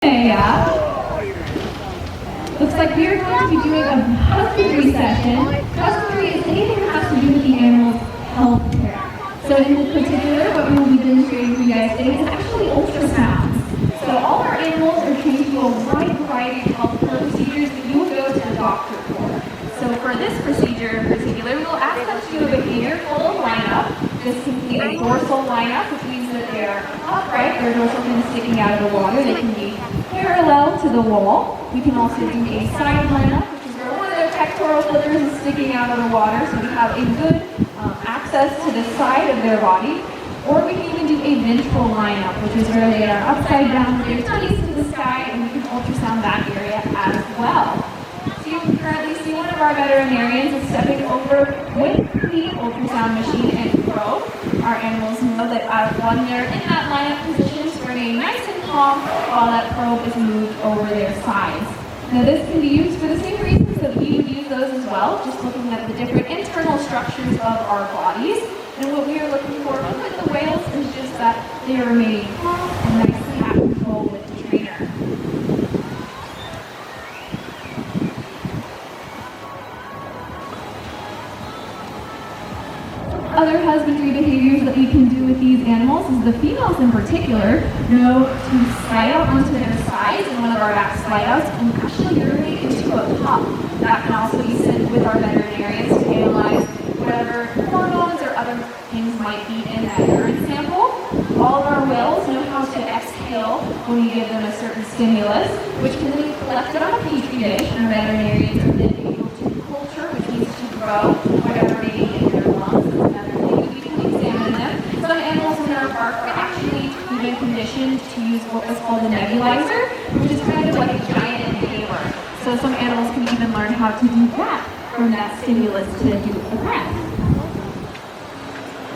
Kamea. Looks like we are going to be doing a husbandry session. Husbandry is anything that has to do with the animal's health care. So in particular, what we will be demonstrating for you guys today is actually ultrasounds. So all our animals are trained to do a wide variety of healthcare procedures that you would go to the doctor for. So for this procedure in particular, we will ask them to do a behavior called a lineup. This can be a dorsal lineup, which means that they're upright, their dorsal fin is sticking out of the water. They can be parallel to the wall. We can also do a side lineup, which is where one of their pectoral flippers is sticking out of the water, so we have a good access to the side of their body. Or we can even do a ventral lineup, which is where they are upside down with their tummies to the sky, and we can ultrasound that area as well. So you can currently see one of our veterinarians is stepping over with the ultrasound machine and probe. Our animals know that when they're in that lineup position, to remain nice and calm while that probe is moved over their sides. Now this can be used for the same reasons that we would use those as well, just looking at the different internal structures of our bodies. And what we are looking for with the whales is just that they are remaining calm and nicely at control with the trainer. Other husbandry behaviors that we can do with these animals is the females in particular know to slide out onto their sides in one of our back slide outs and actually urinate into a cup. That can also be sent with our veterinarians to analyze whatever hormones or other things might be in that urine sample. All of our whales know how to exhale when we give them a certain stimulus, which can then be collected on a petri dish, and our veterinarians are then able to culture, which means to grow whatever may be in their lungs. Some animals in our park are actually even conditioned to use what was called a nebulizer, which is kind of like a giant inhaler. So some animals can even learn how to do that from that stimulus to do a breath.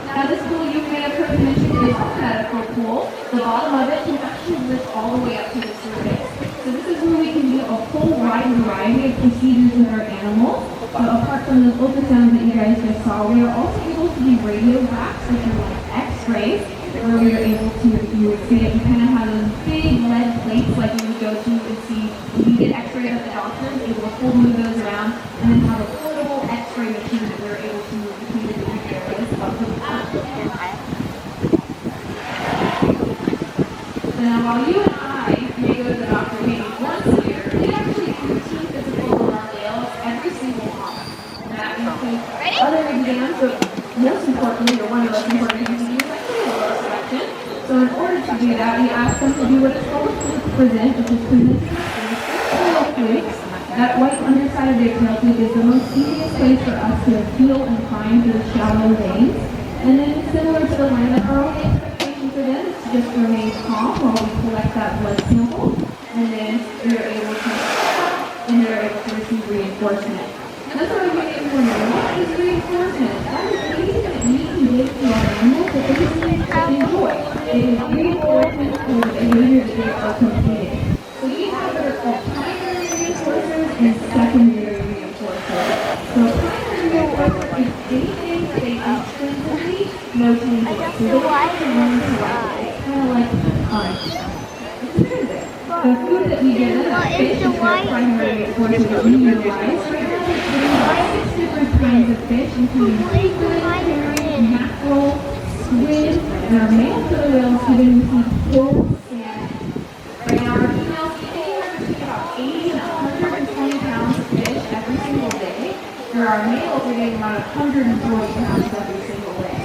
Now this pool you may have heard mentioned is a medical pool. The bottom of it can actually lift all the way up to the surface. So this is where we can do a whole wide variety of procedures with our animals. So apart from the ultrasounds that you guys just saw, we are also able to do radiographs, which are like X-rays, where we are able to, if you would see it, you kind of have those big lead plates like you would go to and see if you get X-ray at the doctor, able to move those around, and then have a portable X-ray machine that we're able to move between the different areas of the body. So now while you and I may go to the doctor maybe once a year, we actually do routine physicals on our whales every single month. And that includes other exams, but most importantly, or one of the most important things to do is actually a blood selection. So in order to do that, we ask them to do what is called a present, which is presenting tail flukes. That white underside of their tail fluke is the most easiest place for us to feel and find those shallow veins. And then similar to the lineup, our only expectation for them is to just remain calm while we collect that blood sample, and then they're able to receive reinforcement. And that's why we make everyone know what is reinforcement. That is anything that we can give to our animals that they can enjoy. It is reinforcement for the behavior that they are completing. So we have what are called primary reinforcers and secondary reinforcers. So primary reinforcer is anything that they intrinsically know to enjoy. So they have to learn to like it. It's kind of like it's intrinsic. The food that we give them, that fish, is their primary reinforcer that we utilize. Six different kinds of fish, including seafood, herring, mackerel, squid, and our male killer whales even receive cold salmon. Right now, our females eat anywhere between about 80 and 120 pounds of fish every single day, where our males are getting about 140 pounds every single day.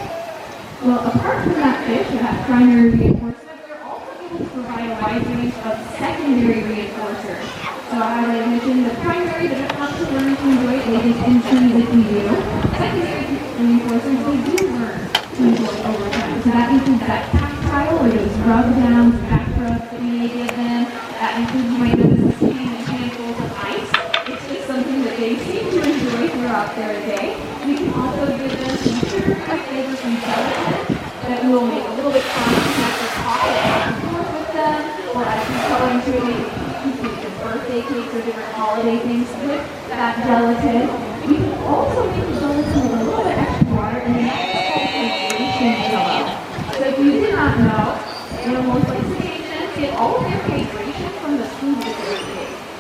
Well, apart from that fish that has primary reinforcement, we're also able to provide a wide range of secondary reinforcers. So as I mentioned, the primary that are not to learn to enjoy, they just intrinsically do. Secondary reinforcers, they do learn to enjoy over time. So that includes that tactile or those rub downs, back rubs that we may give them. That includes, you might notice, a sitting in handfuls of ice. It's just something that they seem to enjoy throughout their day. We can also give them some sugar flavors from gelatin that will make a little bit conscious after talk back and forth with them, or as we go into it, birthday cakes or different holiday things with that gelatin. We can also make the gelatin with a little bit extra water, and that's called hydration jello. So if you did not know, animals like cetaceans get all of their hydration from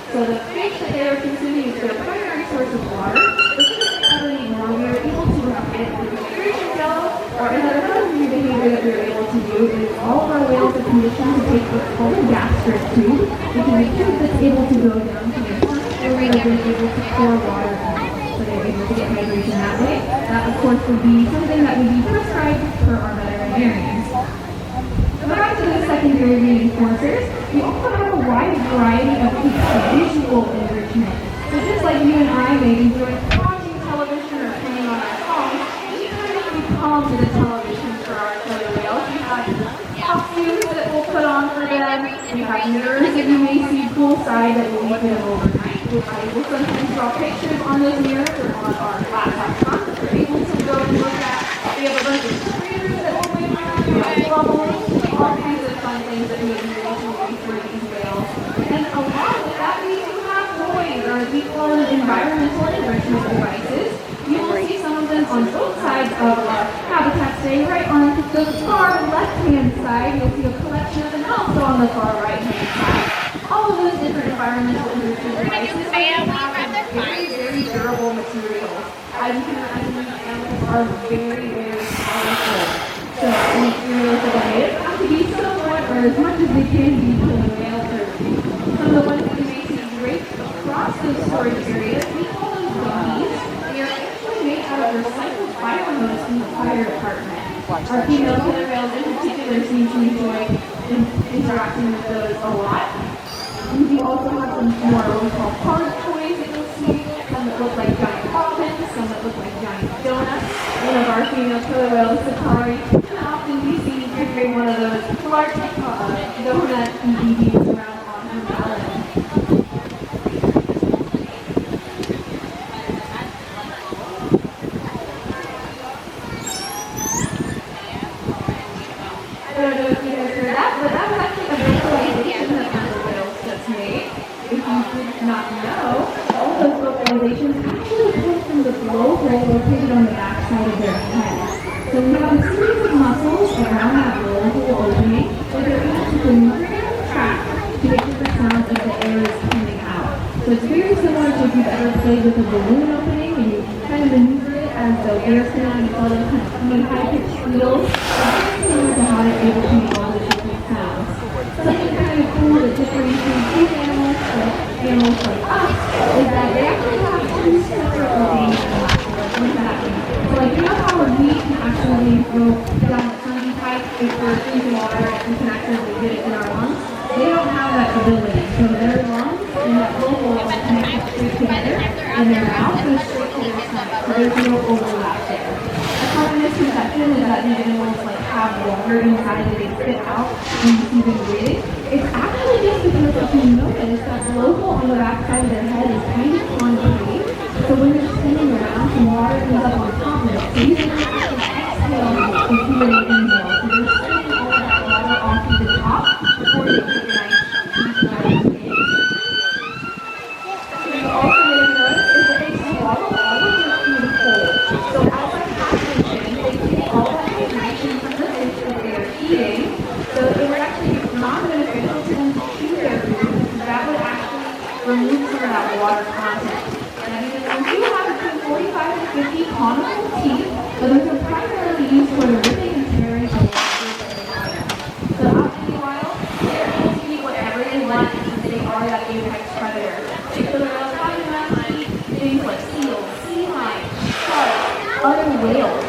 So the fish that they are consuming is their primary source of water. But since they never need more, we are able to get through hydration gel, or another husbandry behavior that we are able to do is all of our whales are conditioned to take what's called a gastric tube, which is a tube that's able to go down to their stomach area and they're able to pour water in. So they're able to get hydration that way. That, of course, would be something that would be prescribed for our veterinarians. Back to the secondary reinforcers, we also have a wide variety of visual enrichment. So just like you and I may enjoy watching television or playing on our phones, we kind of become the television for our killer whales. We have costumes that we'll put on for them. We have mirrors that you may see poolside that will leave them overnight. We'll sometimes draw pictures on those mirrors or on our laptop front that we're able to go and look at. We have a bunch of screens that we'll wave around. We have bubbles. All kinds of fun things that we can do for these whales. And along with that, we do have toys, or we call them environmental enrichment devices. You will see some of them on both sides of our habitat today. Right on the far left-hand side, you'll see a collection of them, and also on the far right-hand side. All of those different environmental enrichment devices have very, very durable materials. As you can imagine, these animals are very, very powerful. So you know, they have to be somewhat, or as much as they can be, killer whale therapy. Some of the ones that you may see draped across those storage areas, we call them gummies. They are actually made out of recycled firewood from the fire department. Our female killer whales in particular seem to enjoy interacting with those a lot. And we also have some more what we call hard toys that you'll see, some that look like giant bobbins, some that look like giant donuts. One of our female killer whales, Sakari, can often be seen carrying one of those large donut DVDs around on her belly. I don't know if you guys heard that, but that was actually a vocalization that one of the whales just made. If you did not know, all those vocalizations actually come from the blowhole located on the backside of their head. So we have a series of muscles around that blowhole opening where they're able to maneuver and track to make sure the sound of the air is coming out. So it's very similar to if you've ever played with a balloon opening and you kind of maneuver it as the air is coming out and you call them kind of coming high-pitched squeals. It's very similar to how they're able to make all the different sounds. Something kind of cool that differentiates these animals from animals like us is that they actually have two separate openings in the mouth. So like, you know how we can actually go down the sunny pipe if we're drinking water and we can accidentally get it in our lungs? They don't have that ability. So their lungs and that blowhole are connected straight together and their mouth goes straight to their stomach. So there's no overlap there. A common misconception is that these animals like have water inside that they spit out when you see them breathing. It's actually just because if you notice that blowhole on the back side of their head is kind of concave. So when you're spinning around, some water comes up on top of it. So these animals actually exhale before they inhale. So they're spitting all of that water off to the top before they take a nice deep breath in. So you also may have noticed is that they swallow all of their food whole. So as that happens, they take all that hydration from the fish that they are eating. So it would actually be not beneficial to them to chew their food because that would actually remove some of that water content. We do have between 45 and 50 conical teeth, but those are primarily used for the ripping and tearing of lobsters that they hire. So out in the wild, they're able to eat whatever they want since they are that apex predator. So they're allowing them to eat things like seals, sea lions, sharks, other whales.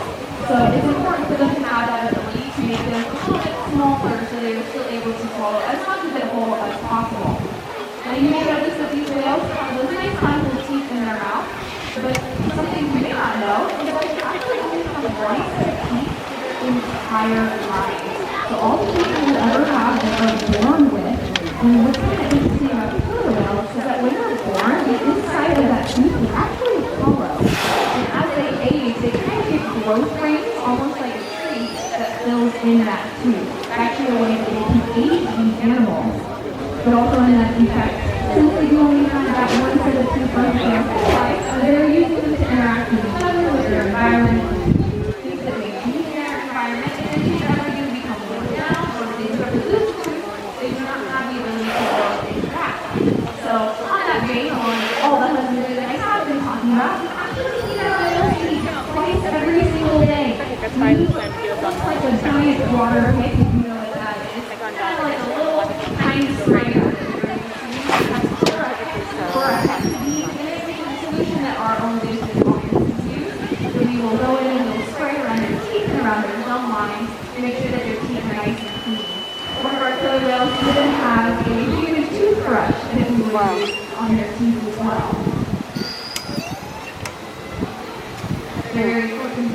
So it's important for them to have that ability to make them a little bit smaller so they're still able to swallow as much of it whole as possible. Now you may notice that these whales have those nice conical teeth in their mouth, but something you may not know is that they actually only have one set of teeth their entire life. So all the teeth they will ever have that are born with, and what's kind of interesting about killer whales is that when they're born, the inside of that tooth is actually hollow. And as they age, they kind of get growth rings, almost like a tree that fills in that tooth. Actually a way that they can age these animals. But also in that effect, since they do only have that one set of teeth for their whole life, they're using them to interact with each other, with their environment, things that they do in their environment, and if these ever do become worn down, or if they do ever lose a tooth, they do not have the ability to grow and interact. So on that water pick, if you know what that is. It's kind of like a little tiny sprayer that you're going to use for a solution that our own district audiences use. So you will go in and you'll spray around your teeth and around your gum lines to make sure that your teeth are nice and clean. One of our killer whales even has a human toothbrush that we will use on their teeth as well. Very important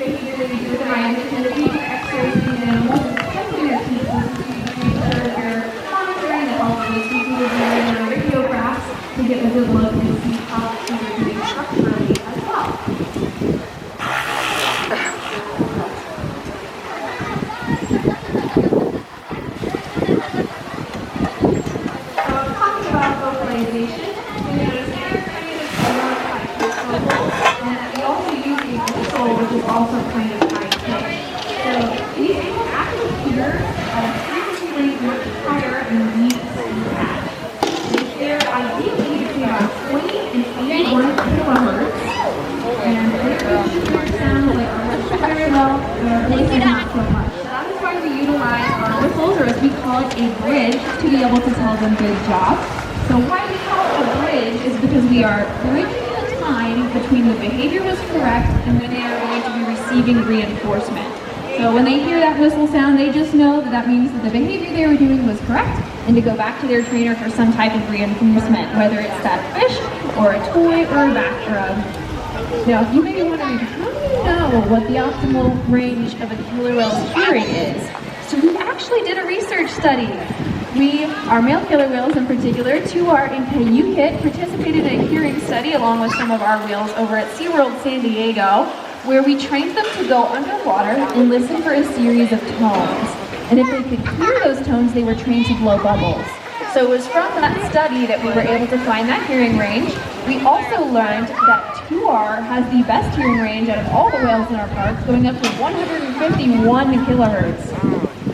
behavior that we do with the minds and the behavior x-rays of these animals is checking their teeth to make sure that you're monitoring the health of those teeth. We will do their radiographs to get a good look and see how the teeth are doing structurally as well. Talking about vocalization, we notice here kind of and we also use a whistle, which is also kind of high pitch. So these animals actually hear at a frequency rate much higher than we see at. They hear ideally between about 20 and 81 kilohertz, and they're able to hear sounds like our whistles very well, but voices not so much. So that is why we utilize our whistles, or as we call it, a bridge, to be able to tell them good job. So why we call it a bridge is because we are bridging between the behavior was correct and when they are going to be receiving reinforcement. So when they hear that whistle sound, they just know that that means that the behavior they were doing was correct and to go back to their trainer for some type of reinforcement, whether it's that fish or a toy or a back rub. Now, you may be wondering, how do you know what the optimal range of a killer whale's hearing is? So we actually did a research study. Our male killer whales in particular, to our Inca participated in a hearing study along with some of our whales over at SeaWorld San Diego, where we trained them to go underwater and listen for a series of tones. And if they could hear those tones, they were trained to blow bubbles. So it was from that study that we were able to find that hearing range. We also learned that 2R has the best hearing range out of all the whales in our parks, going up to 151 kilohertz.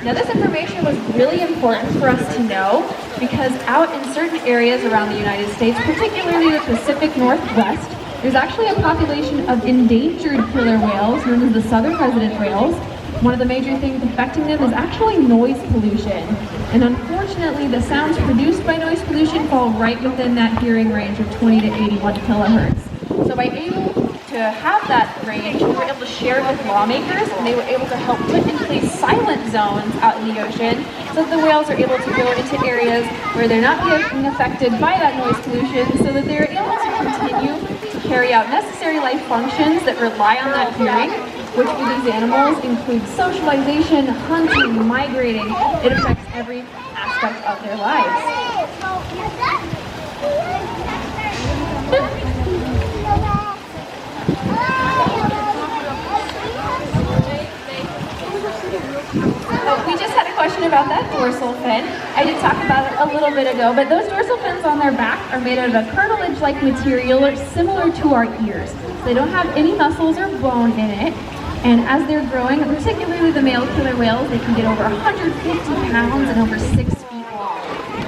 Now this information was really important for us to know because out in certain areas around the United States, particularly the Pacific Northwest, there's actually a population of endangered killer whales known as the southern resident whales. One of the major things affecting them is actually noise pollution. And unfortunately, the sounds produced by noise pollution fall right within that hearing range of 20 to 81 kilohertz. So by able to have that range, we were able to share it with lawmakers, and they were able to help put in place silent zones out in the ocean so that the whales are able to go into areas where they're not being affected by that noise pollution so that they're able to continue to carry out necessary life functions that rely on that hearing, which for these animals includes socialization, hunting, migrating. It affects every aspect of their lives. We just had a question about that dorsal fin. I did talk about it a little bit ago, but those dorsal fins on their back are made out of a cartilage-like material similar to our ears. So they don't have any muscles or bone in it. And as they're growing, particularly the male killer whales, they can get over 150 pounds and over 6 feet long.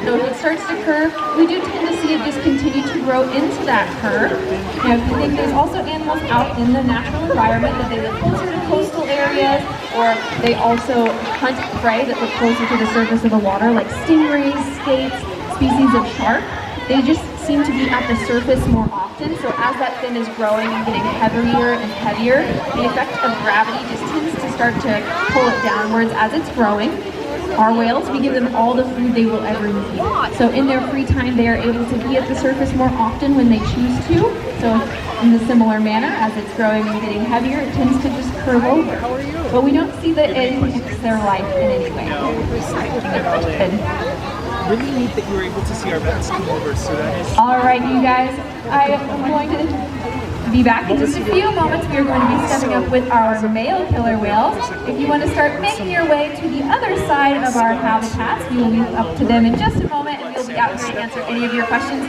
So if it starts to curve, we do tend to see it just continue to grow into that curve. Now, if you think there's also animals out in the natural environment that they live closer to coastal areas, or they also hunt prey that live closer to the surface of the water, like stingrays, skates, species of shark. They just seem to be at the surface more often, so as that fin is growing and getting heavier and heavier, the effect of gravity just tends to start to pull it downwards as it's growing. Our whales, we give them all the food they will ever need. So in their free time, they are able to be at the surface more often when they choose to. So in a similar manner, as it's growing and getting heavier, it tends to just curve over. But we don't see that it impacts their life in any way. Really neat that you were able to see our bats come over. So that is. All right, you guys, I am going to be back in just a few moments. We are going to be stepping up with our male killer whales. If you want to start making your way to the other side of our habitats, we will be up to them in just a moment, and we'll be out here to answer any of your questions.